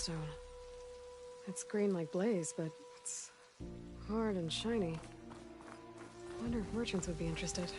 gemstone. It's green like blaze, but it's hard and shiny. I wonder if merchants would be interested.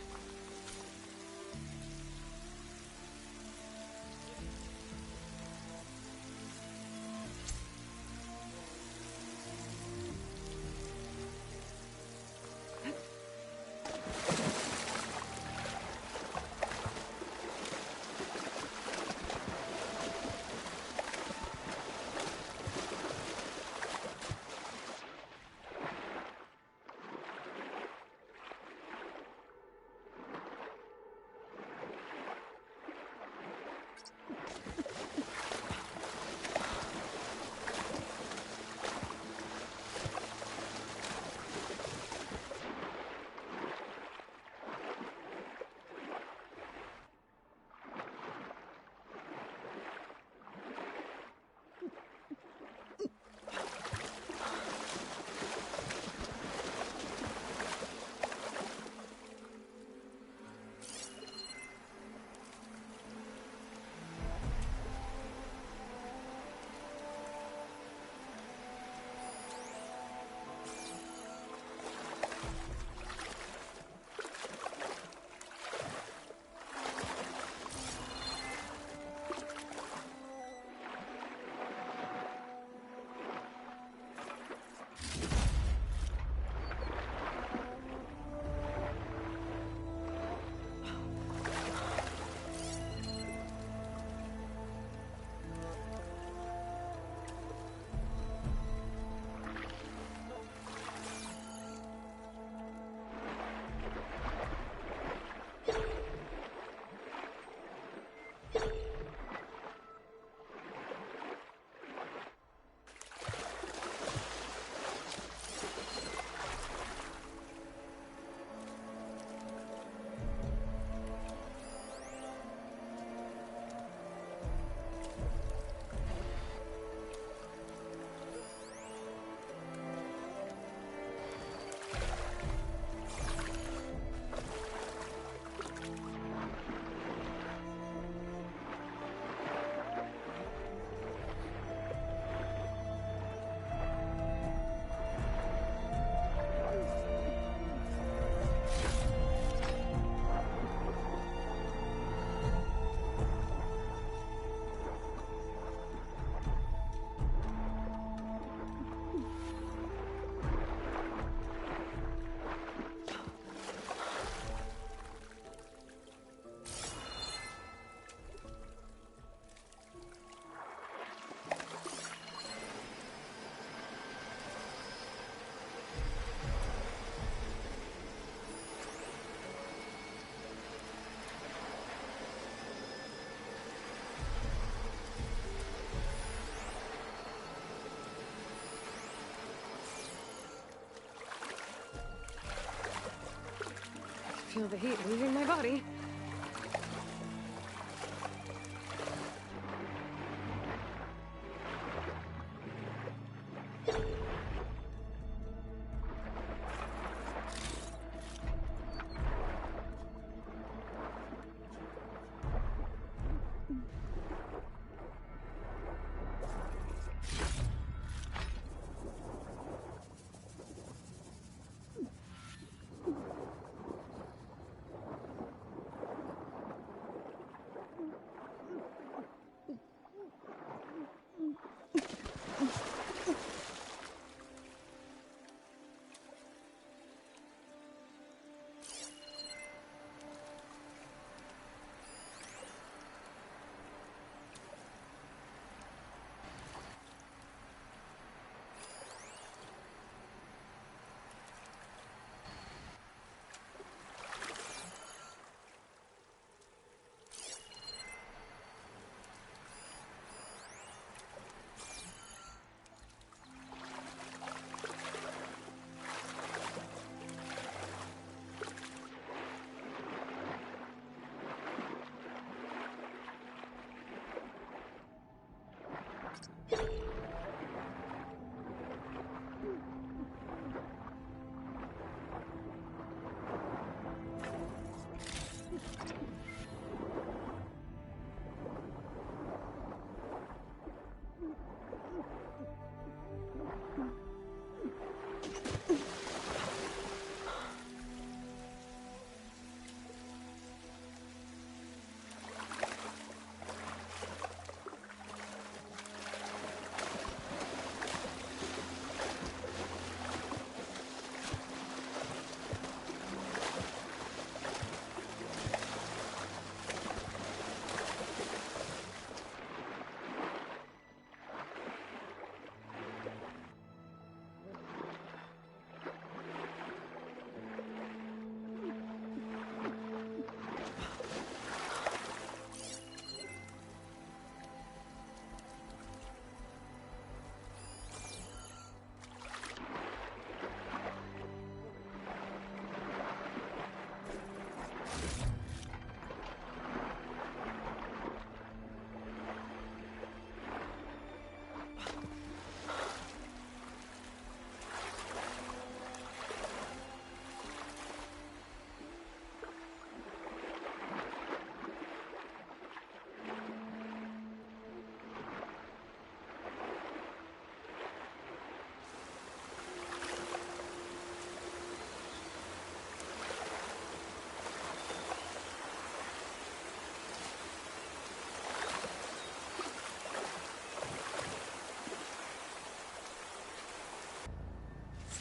Feel the heat leaving my body.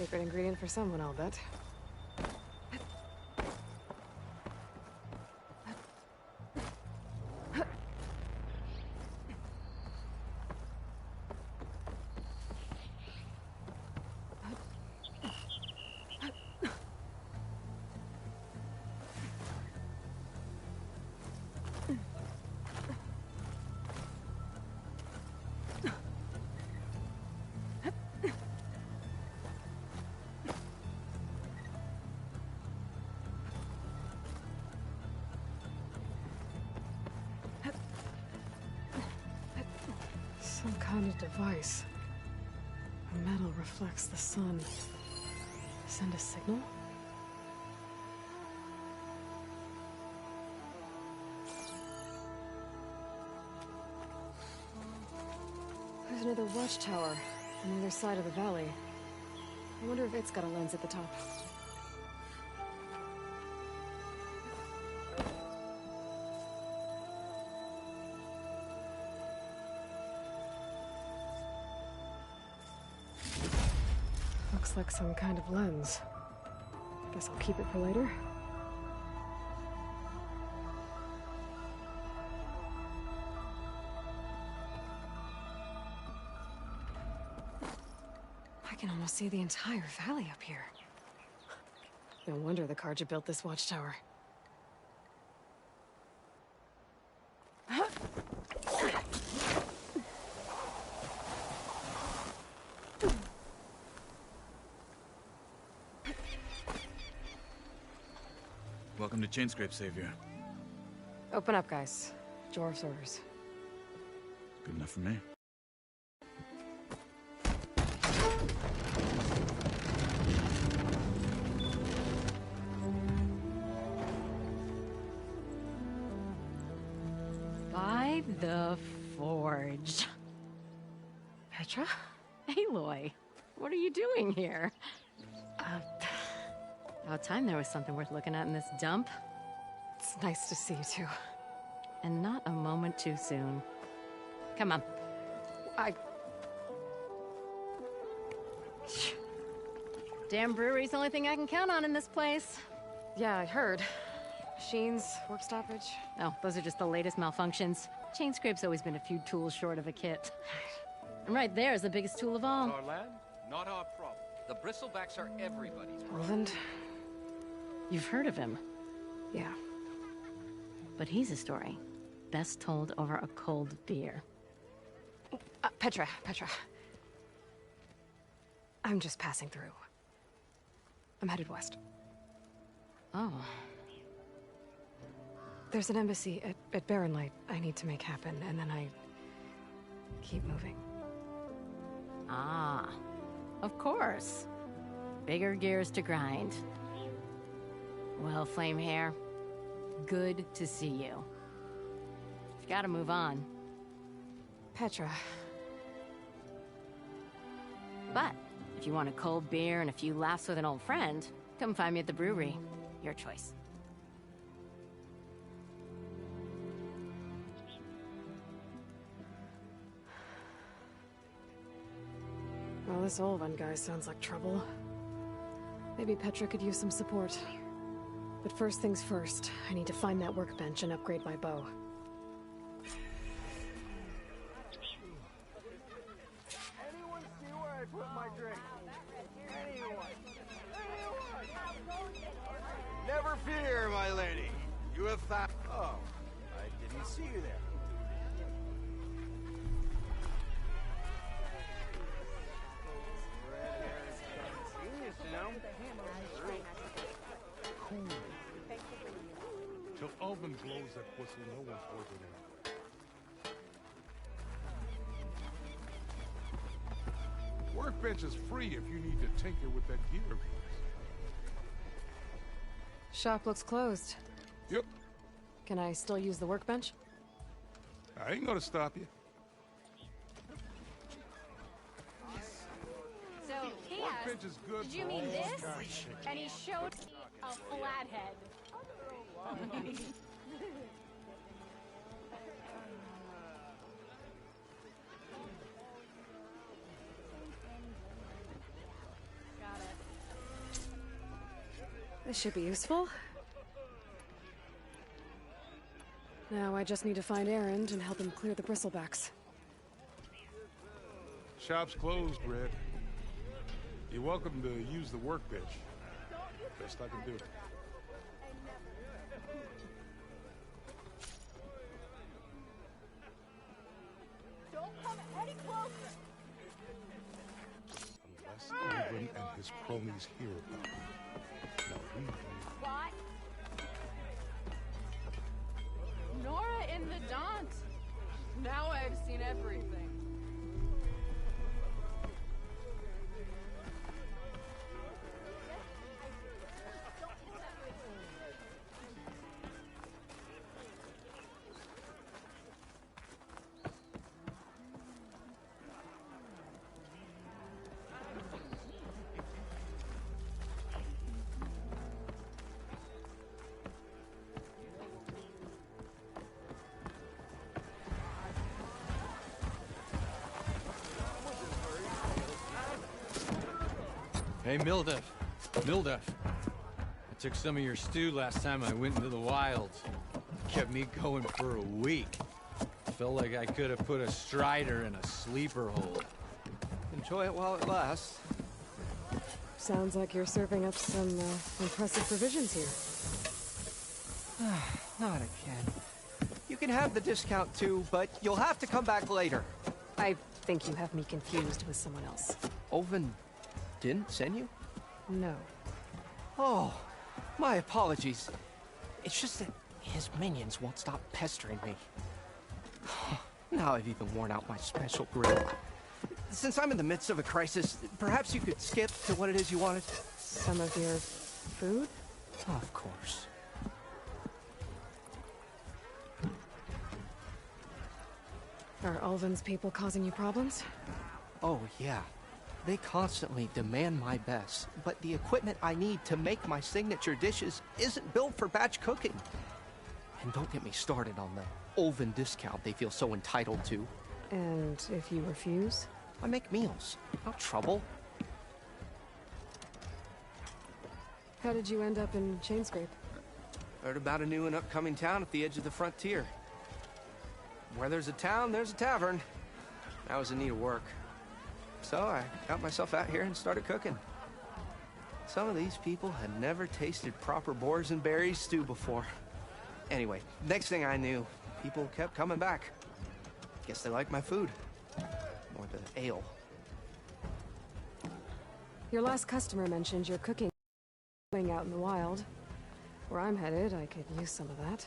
Secret ingredient for someone, I'll bet. Some kind of device. The metal reflects the sun. Send a signal? There's another watchtower on the other side of the valley. I wonder if it's got a lens at the top. Looks like some kind of lens. Guess I'll keep it for later. I can almost see the entire valley up here. No wonder the Carja built this watchtower. Welcome to Chainscrape, Savior. Open up, guys. Jorv's orders. Good enough for me. By the Forge. Petra? Aloy, what are you doing here? About time there was something worth looking at in this dump. It's nice to see you too. And not a moment too soon. Come on. Damn brewery's the only thing I can count on in this place. Yeah, I heard. Machines, work stoppage. Oh, those are just the latest malfunctions. Chainscrape's always been a few tools short of a kit. And right there is the biggest tool of all. Our land, not our problem. The Bristlebacks are everybody's problem. Roland? You've heard of him, Yeah. but he's a story best told over a cold beer. Petra. I'm just passing through. I'm headed west. Oh, There's an embassy at Barren Light I need to make happen, and then I keep moving. ah, of course. Bigger gears to grind. Well, Flamehair, good to see you. You've got to move on. Petra. But if you want a cold beer and a few laughs with an old friend, come find me at the brewery. Your choice. Well, this Olvan guy sounds like trouble. Maybe Petra could use some support. But first things first, I need to find that workbench and upgrade my bow. Anyone see where I put my drink? Anyone? Never fear, my lady. You have found... Oh, I didn't see you there. Red hair is genius, you know? Till Alvin blows that whistle, no one blows it anyway. Workbench is free if you need to tinker with that gear of yours. Shop looks closed. Yep, Can I still use the workbench? I ain't gonna stop you. So he Workbench asked, is good did you for mean all this? kinds of shit. And he showed me a flathead. Got it. This should be useful. Now I just need to find Erend and help him clear the bristlebacks. Shop's closed, Red. You're welcome to use the workbench. Best I can do. Don't come any closer. Unless Owen and his cronies hear about it. Now we know. What? Nora in the Daunt. Now I've seen everything. Hey, Mildef. Mildef. I took some of your stew last time I went into the wilds. Kept me going for a week. Felt like I could have put a strider in a sleeper hole. Enjoy it while it lasts. Sounds like you're serving up some impressive provisions here. Not again. You can have the discount too, but you'll have to come back later. I think you have me confused with someone else. Owen didn't send you? No. Oh, my apologies. It's just that his minions won't stop pestering me. Now I've even worn out my special grill. Since I'm in the midst of a crisis, perhaps you could skip to what it is you wanted? Some of your food? Of course. Are Ulvin's people causing you problems? Oh, yeah. They constantly demand my best, but the equipment I need to make my signature dishes isn't built for batch cooking. And don't get me started on the Ulvin discount they feel so entitled to. And if you refuse? I make meals, no trouble. How did you end up in Chainscrape? Heard about a new and upcoming town at the edge of the frontier. Where there's a town, there's a tavern. I was in need of work. So I got myself out here and started cooking. Some of these people had never tasted proper boars and berries stew before. Anyway, next thing I knew, people kept coming back. Guess they liked my food. Or the ale. Your last customer mentioned your cooking out in the wild. Where I'm headed, I could use some of that.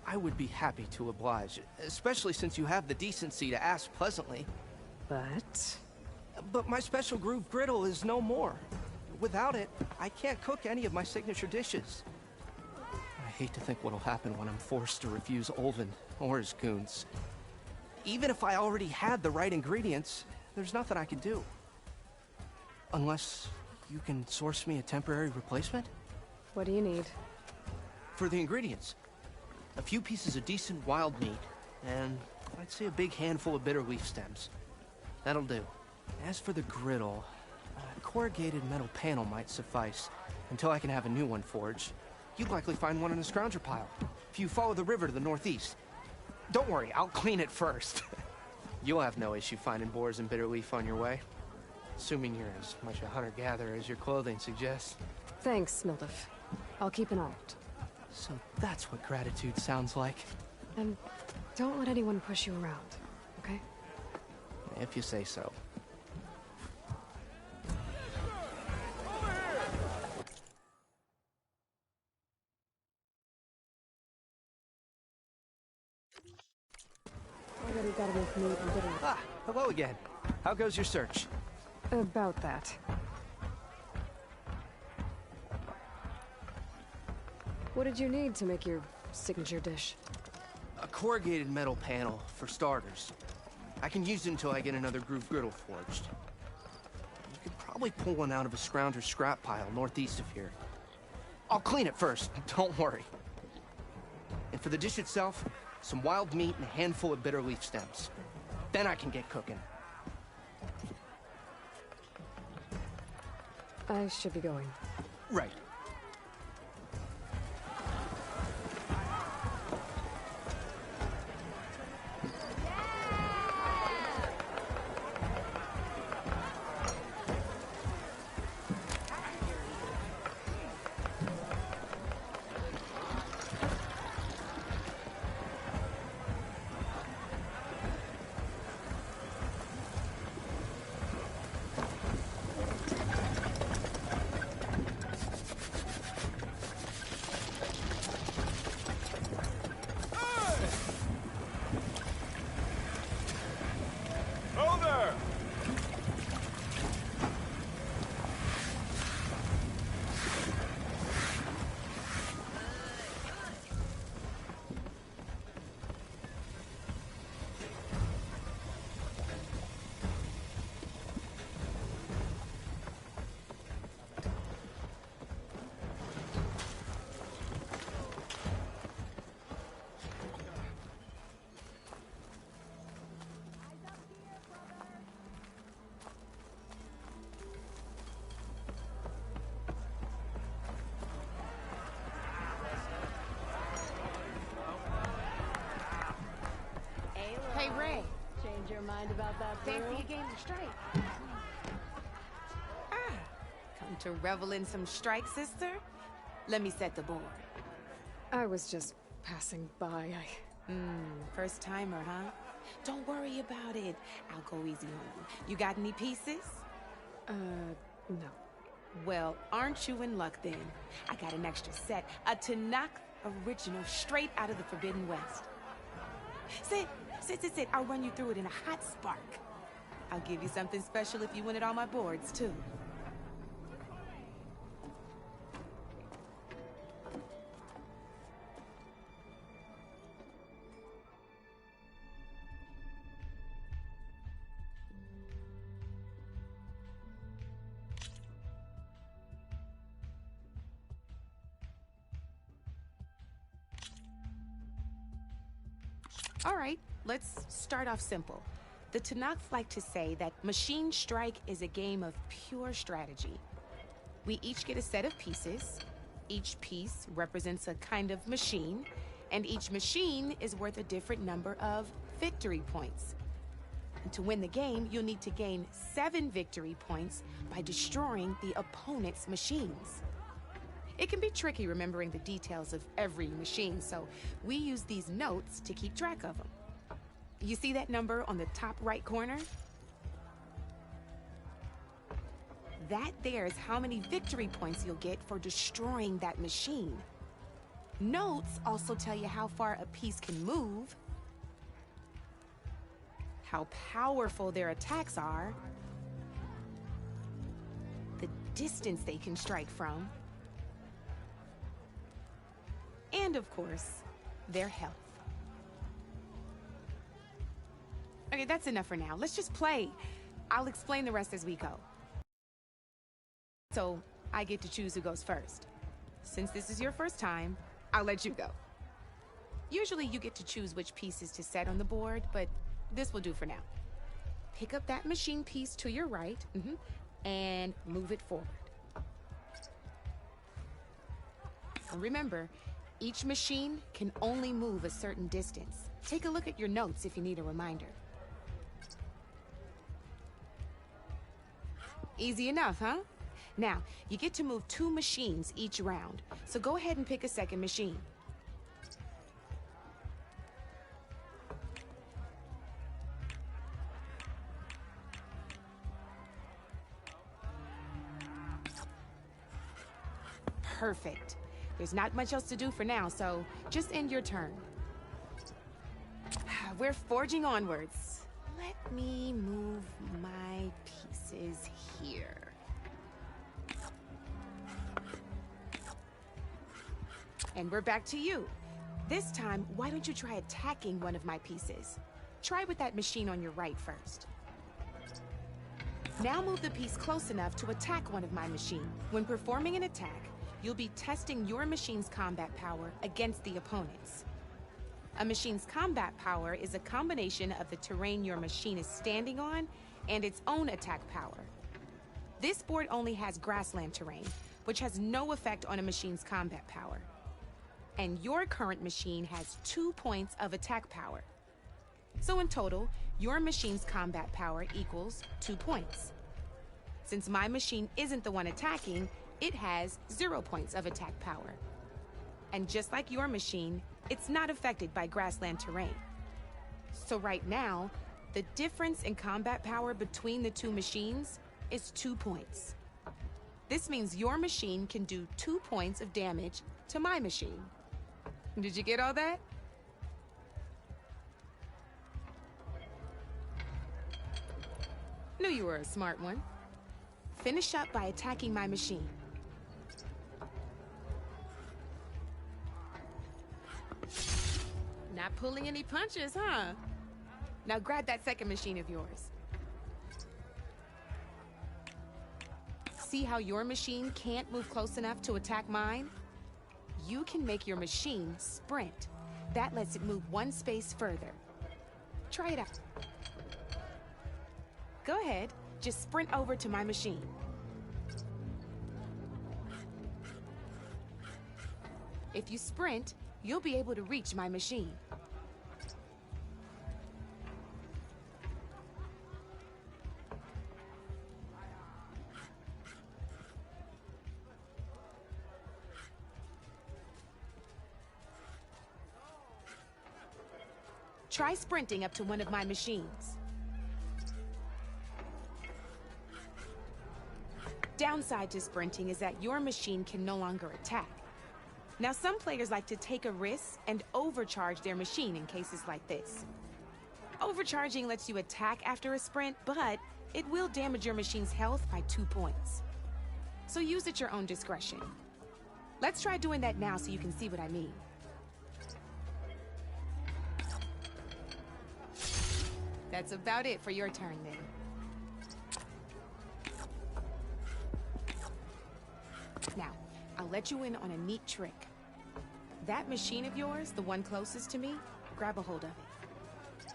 I would be happy to oblige, especially since you have the decency to ask pleasantly. But my special groove griddle is no more. Without it, I can't cook any of my signature dishes. I hate to think what'll happen when I'm forced to refuse Ulvin or his goons. Even if I already had the right ingredients, there's nothing I can do. Unless you can source me a temporary replacement? What do you need? For the ingredients, a few pieces of decent wild meat, and I'd say a big handful of bitter leaf stems. That'll do. As for the griddle, a corrugated metal panel might suffice until I can have a new one forged. You'd likely find one in a scrounger pile, if you follow the river to the northeast. Don't worry, I'll clean it first. You'll have no issue finding boars and bitter leaf on your way. Assuming you're as much a hunter-gatherer as your clothing suggests. Thanks, Mildef. I'll keep an eye out. So that's what gratitude sounds like. And don't let anyone push you around, okay? If you say so. Already got enough meat and bitter. Ah, hello again. How goes your search? About that. What did you need to make your signature dish? A corrugated metal panel, for starters. I can use it until I get another groove griddle forged. You could probably pull one out of a scrounger scrap pile northeast of here. I'll clean it first, don't worry. And for the dish itself, some wild meat and a handful of bitter leaf stems. Then I can get cooking. I should be going. Right. Hey, Ray. Change your mind about that Fancy a game of strike? Ah, come to revel in some strike, sister? Let me set the board. I was just passing by. First timer, huh? Don't worry about it. I'll go easy on you. You got any pieces? No. Well, aren't you in luck then? I got an extra set, a Tanakh original straight out of the Forbidden West. Sit. I'll run you through it in a hot spark. I'll give you something special if you win at all my boards, too. All right, let's start off simple. The Tanakh like to say that Machine Strike is a game of pure strategy. We each get a set of pieces. Each piece represents a kind of machine, and each machine is worth a different number of victory points. And to win the game, you'll need to gain 7 victory points by destroying the opponent's machines. It can be tricky remembering the details of every machine, so we use these notes to keep track of them. You see that number on the top right corner? That there is how many victory points you'll get for destroying that machine. Notes also tell you how far a piece can move, how powerful their attacks are, the distance they can strike from, and of course, their health. Okay, that's enough for now. Let's just play. I'll explain the rest as we go. So, I get to choose who goes first. Since this is your first time, I'll let you go. Usually you get to choose which pieces to set on the board, but this will do for now. Pick up that machine piece to your right, and move it forward. And remember, each machine can only move a certain distance. Take a look at your notes if you need a reminder. Easy enough, huh? Now, you get to move 2 machines each round, so go ahead and pick a second machine. Perfect. There's not much else to do for now, so just end your turn. We're forging onwards. Let me move my pieces here. And we're back to you. This time, why don't you try attacking one of my pieces? Try with that machine on your right first. Now move the piece close enough to attack one of my machines. When performing an attack, you'll be testing your machine's combat power against the opponent's. A machine's combat power is a combination of the terrain your machine is standing on and its own attack power. This board only has grassland terrain, which has no effect on a machine's combat power. And your current machine has 2 points of attack power. So in total, your machine's combat power equals 2 points. Since my machine isn't the one attacking, it has 0 points of attack power. And just like your machine, it's not affected by grassland terrain. So right now, the difference in combat power between the 2 machines is 2 points. This means your machine can do 2 points of damage to my machine. Did you get all that? Knew you were a smart one. Finish up by attacking my machine. Not pulling any punches, huh? Now grab that second machine of yours. See how your machine can't move close enough to attack mine? You can make your machine sprint. That lets it move 1 space further. Try it out. Go ahead, just sprint over to my machine. If you sprint, you'll be able to reach my machine. Try sprinting up to one of my machines. Downside to sprinting is that your machine can no longer attack. Now, some players like to take a risk and overcharge their machine in cases like this. Overcharging lets you attack after a sprint, but it will damage your machine's health by 2 points. So use at your own discretion. Let's try doing that now so you can see what I mean. That's about it for your turn then. Now, I'll let you in on a neat trick. That machine of yours, the one closest to me, grab a hold of it.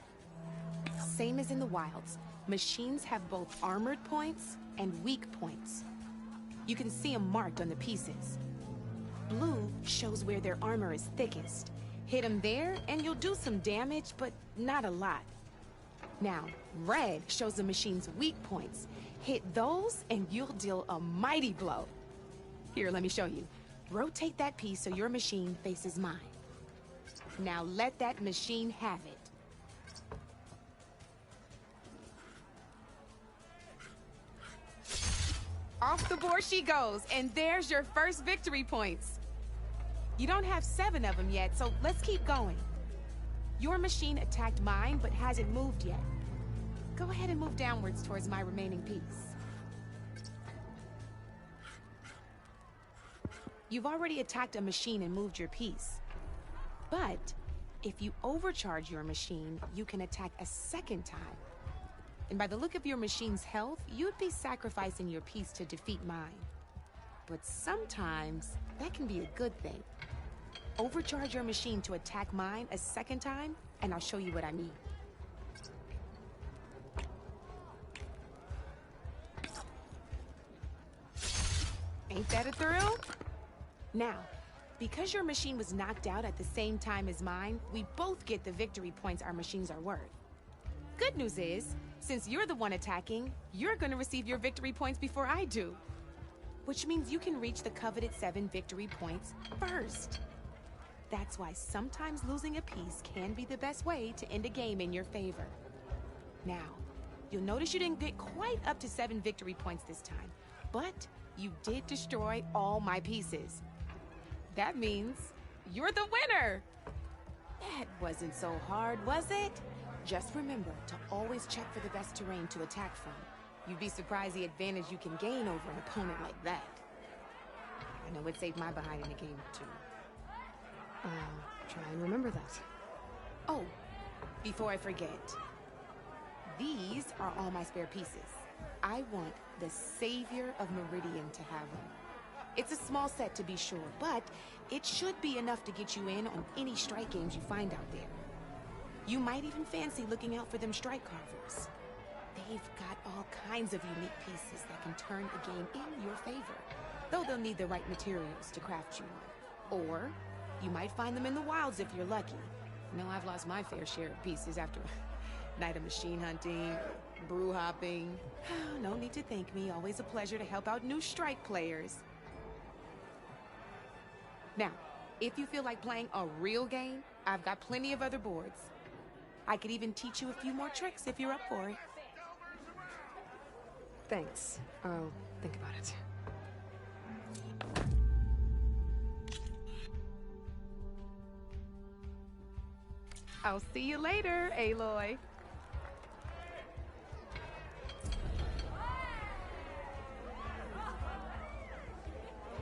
Same as in the wilds, machines have both armored points and weak points. You can see them marked on the pieces. Blue shows where their armor is thickest. Hit them there and you'll do some damage, but not a lot. Now, red shows the machine's weak points. Hit those and you'll deal a mighty blow. Here, let me show you. Rotate that piece so your machine faces mine. Now let that machine have it. Off the board she goes, and there's your first victory points. You don't have 7 of them yet, so let's keep going. Your machine attacked mine, but hasn't moved yet. Go ahead and move downwards towards my remaining piece. You've already attacked a machine and moved your piece. But if you overcharge your machine, you can attack a second time. And by the look of your machine's health, you'd be sacrificing your piece to defeat mine. But sometimes, that can be a good thing. Overcharge your machine to attack mine a second time, and I'll show you what I mean. Ain't that a thrill? Now, because your machine was knocked out at the same time as mine, we both get the victory points our machines are worth. Good news is, since you're the one attacking, you're gonna receive your victory points before I do. Which means you can reach the coveted 7 victory points first. That's why sometimes losing a piece can be the best way to end a game in your favor. Now, you'll notice you didn't get quite up to 7 victory points this time, but you did destroy all my pieces. That means you're the winner! That wasn't so hard, was it? Just remember to always check for the best terrain to attack from. You'd be surprised the advantage you can gain over an opponent like that. I know it saved my behind in a game or 2. I'll try and remember that. Oh, before I forget, these are all my spare pieces. I want the Savior of Meridian to have them. It's a small set to be sure, but it should be enough to get you in on any strike games you find out there. You might even fancy looking out for them strike carvers. They've got all kinds of unique pieces that can turn a game in your favor, though they'll need the right materials to craft you one. Or you might find them in the wilds if you're lucky. You know, I've lost my fair share of pieces after a night of machine hunting, brew hopping. No need to thank me. Always a pleasure to help out new strike players. Now, if you feel like playing a real game, I've got plenty of other boards. I could even teach you a few more tricks if you're up for it. Thanks. I'll think about it. I'll see you later, Aloy.